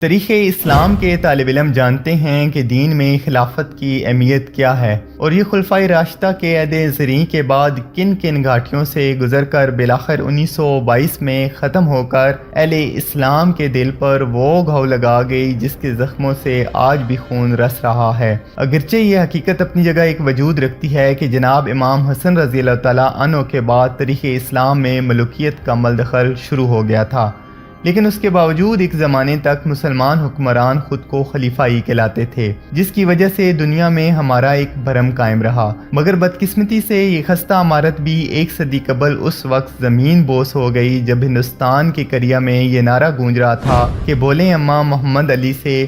تاریخ اسلام کے طالب علم جانتے ہیں کہ دین میں خلافت کی اہمیت کیا ہے اور یہ خلفائے راشدہ کے عہد زریں کے بعد کن کن گھاٹیوں سے گزر کر بالآخر 1922 میں ختم ہو کر اہل اسلام کے دل پر وہ گھاؤ لگا گئی جس کے زخموں سے آج بھی خون رس رہا ہے۔ اگرچہ یہ حقیقت اپنی جگہ ایک وجود رکھتی ہے کہ جناب امام حسن رضی اللہ تعالیٰ عنہ کے بعد تاریخ اسلام میں ملوکیت کا عمل دخل شروع ہو گیا تھا، لیکن اس کے باوجود ایک زمانے تک مسلمان حکمران خود کو خلیفائی کہلاتے تھے، جس کی وجہ سے دنیا میں ہمارا ایک بھرم قائم رہا۔ مگر بدقسمتی سے یہ خستہ عمارت بھی ایک صدی قبل اس وقت زمین بوس ہو گئی جب ہندوستان کے کریا میں یہ نعرہ گونج رہا تھا کہ بولیں اماں محمد علی سے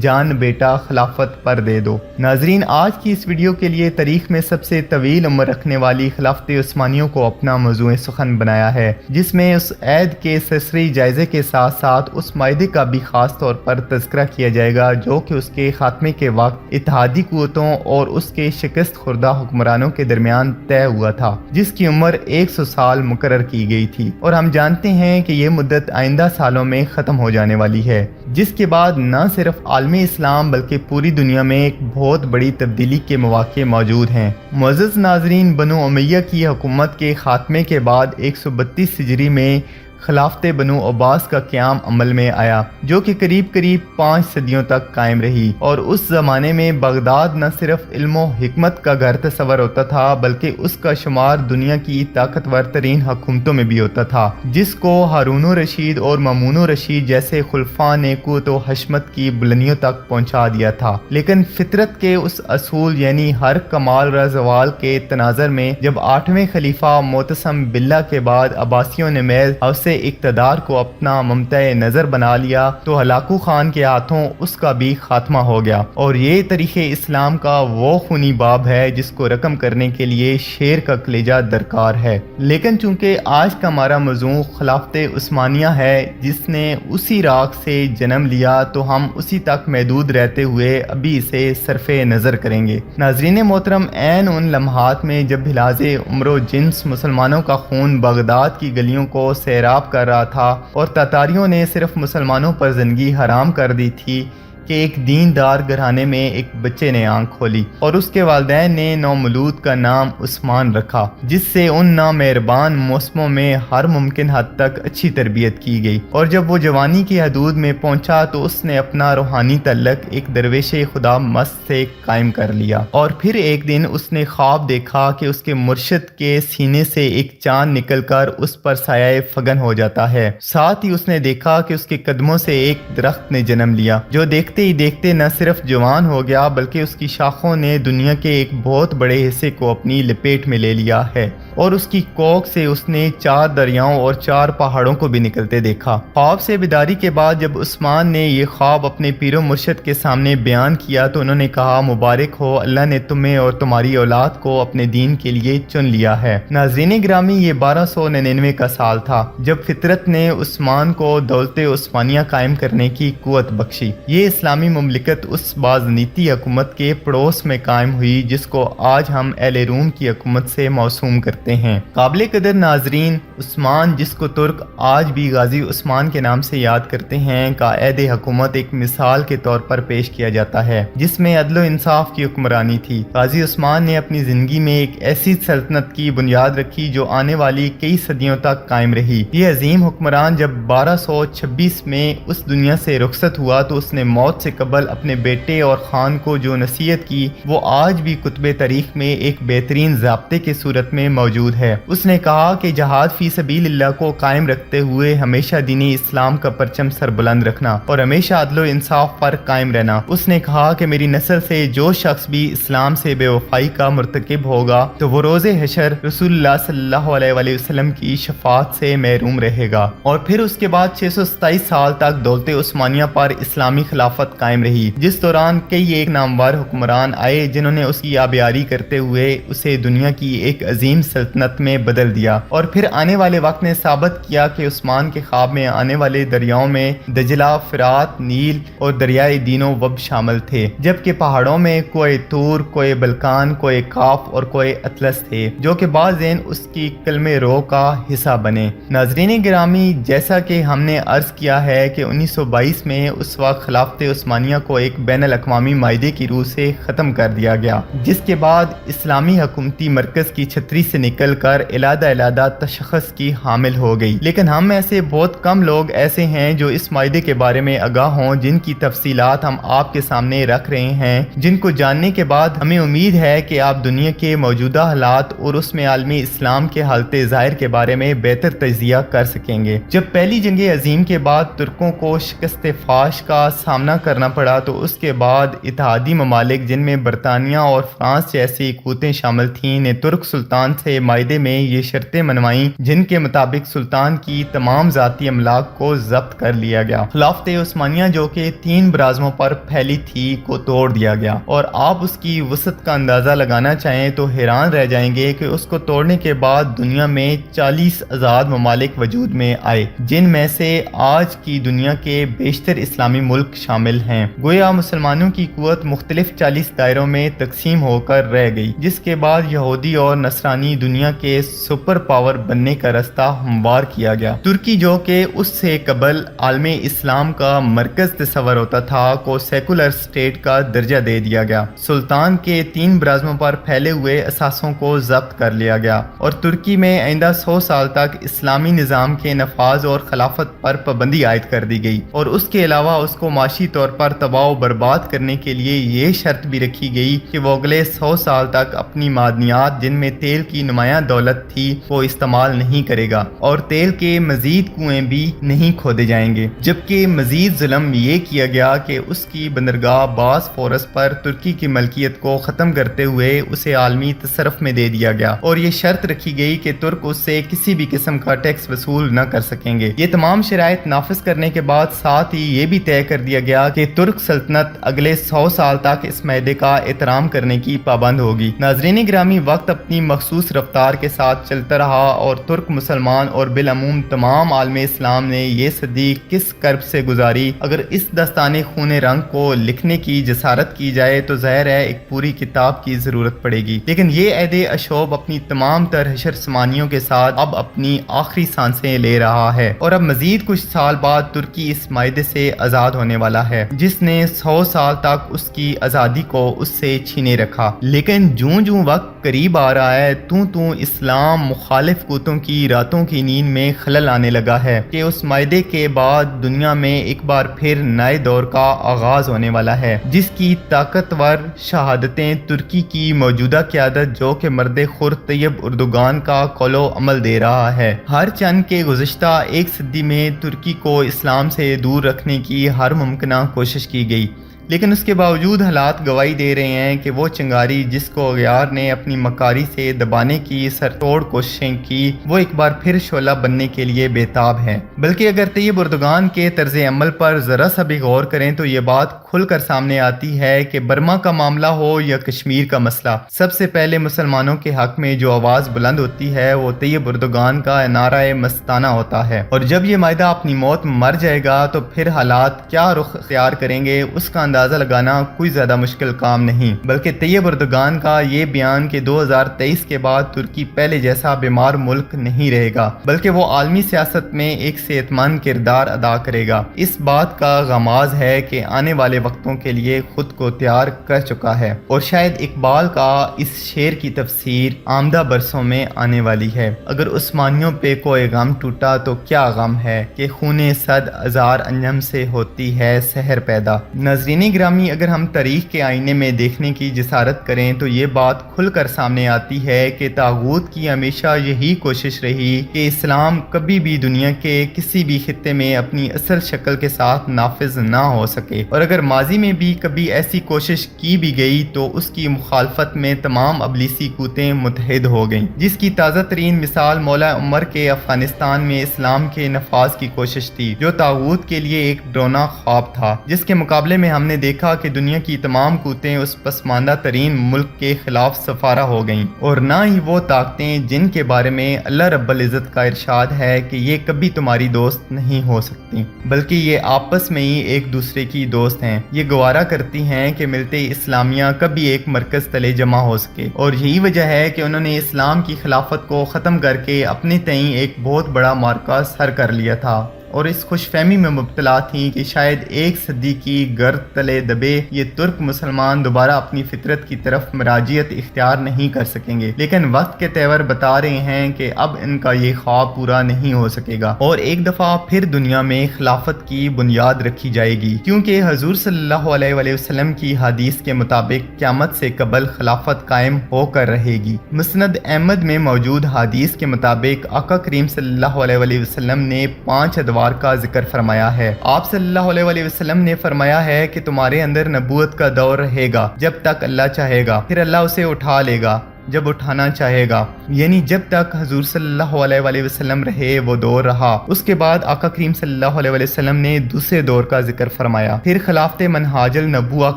جان بیٹا خلافت پر دے دو۔ ناظرین، آج کی اس ویڈیو کے لیے تاریخ میں سب سے طویل عمر رکھنے والی خلافت عثمانیوں کو اپنا موضوع سخن بنایا ہے، جس میں اس عہد کے سرسری جائزے کے ساتھ ساتھ اس معاہدے کا بھی خاص طور پر تذکرہ کیا جائے گا جو کہ اس کے خاتمے کے وقت اتحادی قوتوں اور اس کے شکست خوردہ حکمرانوں کے درمیان طے ہوا تھا، جس کی عمر 100 سال مقرر کی گئی تھی، اور ہم جانتے ہیں کہ یہ مدت آئندہ سالوں میں ختم ہو جانے والی ہے، جس کے بعد نہ صرف عالمی اسلام بلکہ پوری دنیا میں ایک بہت بڑی تبدیلی کے مواقع موجود ہیں۔ معزز ناظرین، بنو امیہ کی حکومت کے خاتمے کے بعد 132 ہجری میں خلافت بنو عباس کا قیام عمل میں آیا، جو کہ قریب 5 صدیوں تک قائم رہی، اور اس زمانے میں بغداد نہ صرف علم و حکمت کا گھر تصور ہوتا تھا بلکہ اس کا شمار دنیا کی طاقتور ترین حکومتوں میں بھی ہوتا تھا، جس کو ہارون الرشید اور مامون الرشید جیسے خلفاء نے قوت و حشمت کی بلندیوں تک پہنچا دیا تھا۔ لیکن فطرت کے اس اصول یعنی ہر کمال و زوال کے تناظر میں جب 8ویں خلیفہ معتصم باللہ کے بعد عباسیوں نے محض سے اقتدار کو اپنا ممتع نظر بنا لیا تو ہلاکو خان کے ہاتھوں اس کا بھی خاتمہ ہو گیا، اور یہ تاریخ اسلام کا وہ خونی باب ہے جس کو رقم کرنے کے لیے شیر کا کلیجہ درکار ہے۔ لیکن چونکہ آج کا ہمارا موضوع خلافت عثمانیہ ہے جس نے اسی راگ سے جنم لیا، تو ہم اسی تک محدود رہتے ہوئے ابھی اسے صرف نظر کریں گے۔ ناظرین محترم، عین ان لمحات میں جب بلاز عمر و جنس مسلمانوں کا خون بغداد کی گلیوں کو سیراب کر رہا تھا اور تاتاریوں نے صرف مسلمانوں پر زندگی حرام کر دی تھی کہ ایک دیندار گھرانے میں ایک بچے نے آنکھ کھولی اور اس کے والدین نے نومولود کا نام عثمان رکھا، جس سے ان نامہربان موسموں میں ہر ممکن حد تک اچھی تربیت کی گئی، اور جب وہ جوانی کی حدود میں پہنچا تو اس نے اپنا روحانی تعلق ایک درویش خدا مست سے قائم کر لیا، اور پھر ایک دن اس نے خواب دیکھا کہ اس کے مرشد کے سینے سے ایک چاند نکل کر اس پر سایہ فگن ہو جاتا ہے۔ ساتھ ہی اس نے دیکھا کہ اس کے قدموں سے ایک درخت نے جنم لیا جو دیکھتے ہی دیکھتے نہ صرف جوان ہو گیا بلکہ اس کی شاخوں نے دنیا کے ایک بہت بڑے حصے کو اپنی لپیٹ میں لے لیا ہے، اور اس کی کوکھ سے اس نے 4 دریاؤں اور 4 پہاڑوں کو بھی نکلتے دیکھا۔ خواب سے بیداری کے بعد جب عثمان نے یہ خواب اپنے پیر و مرشد کے سامنے بیان کیا تو انہوں نے کہا، مبارک ہو، اللہ نے تمہیں اور تمہاری اولاد کو اپنے دین کے لیے چن لیا ہے۔ ناظرین گرامی، یہ 1299 کا سال تھا جب فطرت نے عثمان کو دولت عثمانیہ قائم کرنے کی قوت بخشی۔ یہ اسلامی مملکت اس بازنیتی حکومت کے پڑوس میں قائم ہوئی جس کو آج ہم اہل روم کی حکومت سے موسوم کرتے ہیں۔ قابل قدر ناظرین، عثمان، جس کو ترک آج بھی غازی عثمان کے نام سے یاد کرتے ہیں، کا عہد حکومت ایک مثال کے طور پر پیش کیا جاتا ہے جس میں عدل و انصاف کی حکمرانی تھی۔ غازی عثمان نے اپنی زندگی میں ایک ایسی سلطنت کی بنیاد رکھی جو آنے والی کئی صدیوں تک قائم رہی۔ یہ عظیم حکمران جب 1226 میں اس دنیا سے رخصت ہوا تو اس نے موت سے قبل اپنے بیٹے اور خان کو جو نصیحت کی وہ آج بھی کتب تاریخ میں ایک بہترین ضابطے کی صورت میں موجود ہے۔ اس نے کہا کہ جہاد فی سبیل اللہ کو قائم رکھتے ہوئے ہمیشہ دین اسلام کا پرچم سربلند رکھنا اور ہمیشہ عدل و انصاف پر قائم رہنا۔ اس نے کہا کہ میری نسل سے جو شخص بھی اسلام سے بے وفائی کا مرتکب ہوگا تو وہ روز حشر رسول اللہ صلی اللہ علیہ وسلم کی شفاعت سے محروم رہے گا، اور پھر اس کے بعد 627 سال تک دولت عثمانیہ پر اسلامی خلافت قائم رہی، جس دوران کئی ایک نامور حکمران آئے جنہوں نے اس کی آبیاری کرتے ہوئے اسے دنیا کی ایک عظیم سلطنت سلطنت میں بدل دیا، اور پھر آنے والے وقت نے ثابت کیا کہ عثمان کے خواب میں آنے والے دریاؤں میں دجلہ، فرات، نیل اور دریائے دینو وب شامل تھے، جبکہ پہاڑوں میں کوہ طور، کوہ بلکان، کوہ کاف اور کوہ اطلس تھے، جو کہ بعض دن اس کی کلمہ رو کا حصہ بنے۔ ناظرین گرامی، جیسا کہ ہم نے عرض کیا ہے کہ 1922 میں اس وقت خلافت عثمانیہ کو ایک بین الاقوامی معاہدے کی روح سے ختم کر دیا گیا، جس کے بعد اسلامی حکومتی مرکز کی چھتری سے نکل کر علیحدہ علیحدہ تشخص کی حامل ہو گئی۔ لیکن ہم ایسے بہت کم لوگ ایسے ہیں جو اس معاہدے کے بارے میں آگاہ ہوں، جن کی تفصیلات ہم آپ کے سامنے رکھ رہے ہیں، جن کو جاننے کے بعد ہمیں امید ہے کہ آپ دنیا کے موجودہ حالات اور اس میں عالمی اسلام کے حالت ظاہر کے بارے میں بہتر تجزیہ کر سکیں گے۔ جب پہلی جنگ عظیم کے بعد ترکوں کو شکست فاش کا سامنا کرنا پڑا، تو اس کے بعد اتحادی ممالک، جن میں برطانیہ اور فرانس جیسی قوتیں شامل تھیں، نے ترک سلطان سے معاہدے میں یہ شرطیں منوائیں جن کے مطابق سلطان کی تمام ذاتی املاک کو ضبط کر لیا گیا۔ خلافت عثمانیہ جو کہ 3 براعظموں پر پھیلی تھی کو توڑ دیا گیا، اور آپ اس کی وسعت کا اندازہ لگانا چاہیں تو حیران رہ جائیں گے کہ اس کو توڑنے کے بعد دنیا میں 40 آزاد ممالک وجود میں آئے، جن میں سے آج کی دنیا کے بیشتر اسلامی ملک شامل ہیں۔ گویا مسلمانوں کی قوت مختلف 40 دائروں میں تقسیم ہو کر رہ گئی، جس کے بعد یہودی اور نصرانی دنیا کے سپر پاور بننے کا راستہ ہموار کیا گیا۔ ترکی جو کہ اس سے قبل عالم اسلام کا مرکز تصور ہوتا تھا، کو سیکولر اسٹیٹ کا درجہ دے دیا گیا۔ سلطان کے 3 براعظموں پر پھیلے ہوئے اثاثوں کو ضبط کر لیا گیا، اور ترکی میں آئندہ 100 سال تک اسلامی نظام کے نفاذ اور خلافت پر پابندی عائد کر دی گئی، اور اس کے علاوہ اس کو معاشی طور پر تباہ و برباد کرنے کے لیے یہ شرط بھی رکھی گئی کہ وہ اگلے 100 سال تک اپنی معدنیات، جن میں تیل کی نمایاں دولت تھی، کو استعمال نہیں کرے گا، اور تیل کے مزید کنویں بھی نہیں کھودے جائیں گے۔ جبکہ مزید ظلم یہ کیا گیا کہ اس کی بندرگاہ باسفورس پر ترکی کی ملکیت کو ختم کرتے ہوئے اسے عالمی تصرف میں دے دیا گیا، اور یہ شرط رکھی گئی کہ ترک اس سے کسی بھی قسم کا ٹیکس وصول نہ کر سکیں گے۔ یہ تمام شرائط نافذ کرنے کے بعد ساتھ ہی یہ بھی طے کر دیا گیا کہ ترک سلطنت اگلے 100 سال تک اس معاہدے کا احترام کرنے کی پابند ہوگی۔ ناظرین گرامی، وقت اپنی مخصوص رفتار کے ساتھ چلتا رہا، اور ترک مسلمان اور بالعموم تمام عالم اسلام نے یہ صدی کس کرب سے گزاری۔ اگر اس داستان خون رنگ کو لکھنے کی جسارت کی جائے تو ظاہر ہے ایک پوری کتاب کی ضرورت پڑے گی، لیکن یہ عہد اشوب اپنی تمام تر حشر سمانیوں کے ساتھ اب اپنی آخری سانسیں لے رہا ہے، اور اب مزید کچھ سال بعد ترکی اس معاہدے سے آزاد ہونے والا ہے، جس نے 100 سال تک اس کی آزادی کو اس سے چھینے رکھا۔ لیکن جوں جوں وقت قریب آ رہا ہے، تو اسلام مخالف قوتوں کی راتوں کی نیند میں خلل آنے لگا ہے کہ اس معاہدے کے بعد دنیا میں ایک بار پھر نئے دور کا آغاز ہونے والا ہے، جس کی طاقتور شہادتیں ترکی کی موجودہ قیادت جو کہ مرد خور طیب اردوغان کا قول و عمل دے رہا ہے۔ ہر چند کے گزشتہ 1 صدی میں ترکی کو اسلام سے دور رکھنے کی ہر ممکنہ کوشش کی گئی، لیکن اس کے باوجود حالات گواہی دے رہے ہیں کہ وہ چنگاری جس کو اغیار نے اپنی مکاری سے دبانے کی سرتوڑ کوششیں کی، وہ ایک بار پھر شعلہ بننے کے لیے بےتاب ہے۔ بلکہ اگر طیب اردوغان کے طرز عمل پر ذرا سا بھی غور کریں تو یہ بات کھل کر سامنے آتی ہے کہ برما کا معاملہ ہو یا کشمیر کا مسئلہ، سب سے پہلے مسلمانوں کے حق میں جو آواز بلند ہوتی ہے وہ طیب اردوغان کا نعرہ مستانہ ہوتا ہے، اور جب یہ معاہدہ اپنی موت مر جائے گا تو پھر حالات کیا رخ اختیار کریں گے اس کا اندازہ لگانا کوئی زیادہ مشکل کام نہیں۔ بلکہ طیب اردوغان کا یہ بیان کہ 2023 کے بعد ترکی پہلے جیسا بیمار ملک نہیں رہے گا، بلکہ وہ عالمی سیاست میں ایک صحت مند کردار ادا کرے گا، اس بات کا غماز ہے کہ آنے والے وقتوں کے لیے خود کو تیار کر چکا ہے، اور شاید اقبال کا اس شعر کی تفسیر آمدہ برسوں میں آنے والی ہے: اگر عثمانیوں پہ کوئی غم ٹوٹا تو کیا غم ہے کہ خون 100,000 انجم سے ہوتی ہے سحر پیدا۔ ناظرین گرامی، اگر ہم تاریخ کے آئینے میں دیکھنے کی جسارت کریں تو یہ بات کھل کر سامنے آتی ہے کہ طاغوت کی ہمیشہ یہی کوشش رہی کہ اسلام کبھی بھی دنیا کے کسی بھی خطے میں اپنی اصل شکل کے ساتھ نافذ نہ ہو سکے، اور اگر ماضی میں بھی کبھی ایسی کوشش کی بھی گئی تو اس کی مخالفت میں تمام ابلیسی قوتیں متحد ہو گئیں، جس کی تازہ ترین مثال مولا عمر کے افغانستان میں اسلام کے نفاذ کی کوشش تھی، جو طاغوت کے لیے ایک ڈرونا خواب تھا، جس کے مقابلے میں ہم نے نے دیکھا کہ دنیا کی تمام قوتیں اس پسماندہ ترین ملک کے خلاف سفارہ ہو گئیں، اور نہ ہی وہ طاقتیں جن کے بارے میں اللہ رب العزت کا ارشاد ہے کہ یہ کبھی تمہاری دوست نہیں ہو سکتی، بلکہ یہ آپس میں ہی ایک دوسرے کی دوست ہیں۔ یہ گوارا کرتی ہیں کہ ملت اسلامیہ کبھی ایک مرکز تلے جمع ہو سکے، اور یہی وجہ ہے کہ انہوں نے اسلام کی خلافت کو ختم کر کے اپنے تئیں ایک بہت بڑا معرکہ سر کر لیا تھا، اور اس خوش فہمی میں مبتلا تھیں کہ شاید ایک صدی کی گرد تلے دبے یہ ترک مسلمان دوبارہ اپنی فطرت کی طرف مراجعت اختیار نہیں کر سکیں گے، لیکن وقت کے تیور بتا رہے ہیں کہ اب ان کا یہ خواب پورا نہیں ہو سکے گا، اور ایک دفعہ پھر دنیا میں خلافت کی بنیاد رکھی جائے گی، کیونکہ حضور صلی اللہ علیہ وآلہ وسلم کی حدیث کے مطابق قیامت سے قبل خلافت قائم ہو کر رہے گی۔ مسند احمد میں موجود حدیث کے مطابق آقا کریم صلی اللہ علیہ وآلہ وسلم نے 5 ادوار کا ذکر فرمایا ہے۔ آپ صلی اللہ علیہ وآلہ وسلم نے فرمایا ہے کہ تمہارے اندر نبوت کا دور رہے گا جب تک اللہ چاہے گا، پھر اللہ اسے اٹھا لے گا جب اٹھانا چاہے گا، یعنی جب تک حضور صلی اللہ علیہ وآلہ وسلم رہے وہ دور رہا۔ اس کے بعد آقا کریم صلی اللہ علیہ وآلہ وسلم نے دوسرے دور کا ذکر فرمایا، پھر خلافت منہاج النبوہ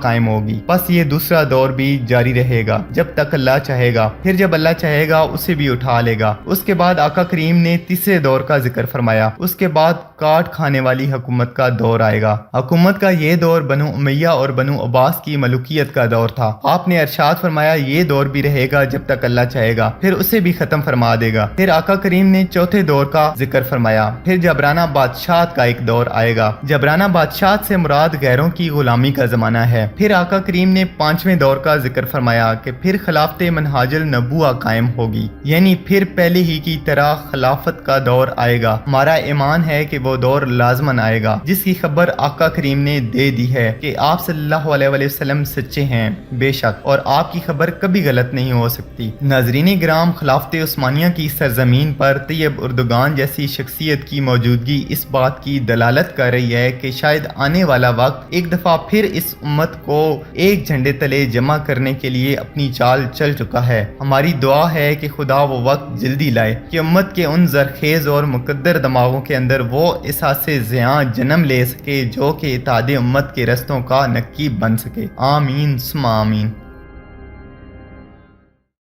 قائم ہوگی، پس یہ دوسرا دور بھی جاری رہے گا جب تک اللہ چاہے گا، پھر جب اللہ چاہے گا اسے بھی اٹھا لے گا۔ اس کے بعد آقا کریم نے تیسرے دور کا ذکر فرمایا، اس کے بعد کاٹ کھانے والی حکومت کا دور آئے گا۔ حکومت کا یہ دور بنو امیہ اور بنو عباس کی ملوکیت کا دور تھا۔ آپ نے ارشاد فرمایا یہ دور بھی رہے گا جب تک اللہ چاہے گا، پھر اسے بھی ختم فرما دے گا۔ پھر آقا کریم نے چوتھے دور کا ذکر فرمایا، پھر جبرانہ بادشاہت کا ایک دور آئے گا۔ جبرانہ بادشاہت سے مراد غیروں کی غلامی کا زمانہ ہے۔ پھر آقا کریم نے 5ویں دور کا ذکر فرمایا کہ پھر خلافت منہاج النبوہ قائم ہوگی، یعنی پھر پہلے ہی کی طرح خلافت کا دور آئے گا۔ ہمارا ایمان ہے کہ وہ دور لازماً آئے گا، جس کی خبر آقا کریم نے دے دی ہے کہ آپ صلی اللہ علیہ وآلہ وسلم سچے ہیں بے شک، اور آپ کی خبر کبھی غلط نہیں ہو سکتی۔ ناظرین گرام، خلافت عثمانیہ کی سرزمین پر طیب اردگان جیسی شخصیت کی موجودگی اس بات کی دلالت کر رہی ہے کہ شاید آنے والا وقت ایک دفعہ پھر اس امت کو ایک جھنڈے تلے جمع کرنے کے لیے اپنی چال چل چکا ہے۔ ہماری دعا ہے کہ خدا وہ وقت جلدی لائے کہ امت کے ان زرخیز اور مقدر دماغوں کے اندر وہ احساس زیاں جنم لے سکے جو کہ اتحاد امت کے رستوں کا نقیب بن سکے۔ آمین ثم آمین۔